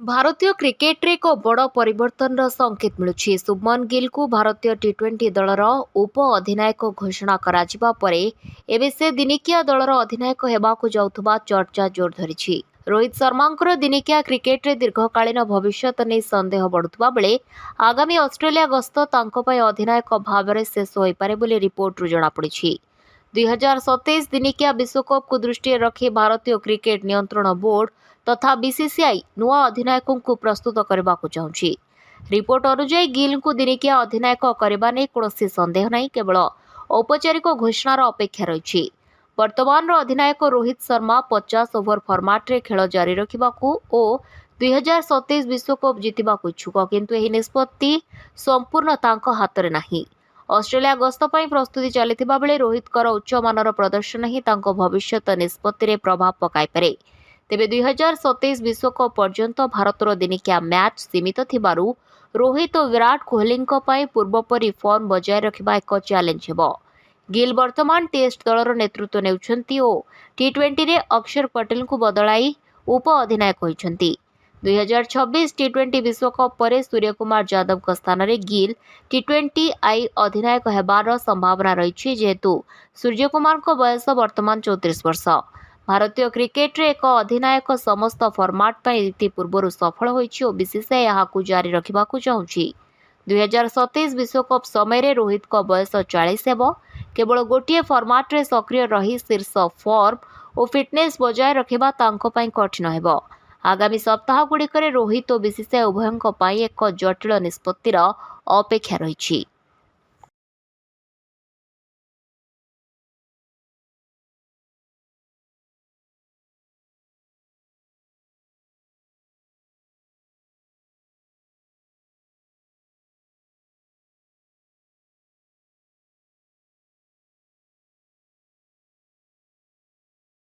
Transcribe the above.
भारतीय क्रिकेट रे एक बड़ परिवर्तन संकेत मिलुछि। शुभमन गिल को भारतीय टी20 दलर उप अधिनायक घोषणा कराजिबा परे एबे से दिनिकिया दलर अधिनायक हेबाकु जाउथबा चर्चा जोर धरिछि। रोहित शर्मा दिनिकिया क्रिकेट रे दीर्घकालीन भविष्यत नहीं संदेह बढ़ुवा बेले आगामी ऑस्ट्रेलिया गस्त तांको पय अधिनायक भाव शेष हो पारे बोली रिपोर्ट रु जना पड़िछि। 2027 दिनिकिया विश्वकप को दृष्टि रखी भारतीय क्रिकेट नियंत्रण बोर्ड तथा बीसीसीआई नुआ अधिनायक को प्रस्तुत करने को चाहूँगी। रिपोर्ट अनुसार गिल को दिनिकिया अधिनायक करने कौन संदेह नहीं, केवल औपचारिक घोषणार अपेक्षा रही। वर्तमान अधिनायक रोहित शर्मा 50 ओवर फर्माट रे खेल जारी रखा और 2027 विश्वकप जितवा इच्छुक, किंतु यह निष्पत्ति संपूर्ण तांको हाथ में नहीं। ऑस्ट्रेलिया गस्त पर प्रस्तुति चलता बेले रोहित उच्च मानर प्रदर्शन ही तांको भविष्यत निष्पत्ति रे प्रभाव पकाई पारे। तेबे 2027 विश्वकप पर्यंत भारतर दिनिकिया मैच सीमित थिबारु रोहित और विराट कोहली पूर्वपरी फॉर्म बजाय रखा एक चैलेंज हेबो। गिल वर्तमान टेस्ट दलर नेतृत्व नेउछंती और टी20 रे अक्षर पटेल को बदलाई उप अधिनायक होइछंती। 2026 टी20 विश्वकप पर सूर्यकुमार यादव का स्थान रे गिल टी20 आई अधिनायक हेबार संभावना रही, जेहेतु सूर्यकुमार को बयस वर्तमान 34 वर्ष। भारतीय क्रिकेट रे एक अधिनायक समस्त फॉर्माट पर इतिपूर्व सफल होइछि और बीसीसीआई यहाकू जारी रखिबाकू चाहूछि। 2027 विश्वकप समय रोहित को बयस 40 हेबो। केवल गोटे फॉर्माट रे सक्रिय रही शीर्ष फॉर्म और फिटनेस बजाय रखिबा तांको पई कठिन हेबो। आगामी सप्ताह गुड़िक रोहित और बीसीसीआई उभयंक पई एक जटिल निष्पत्तिर अपेक्षा रही।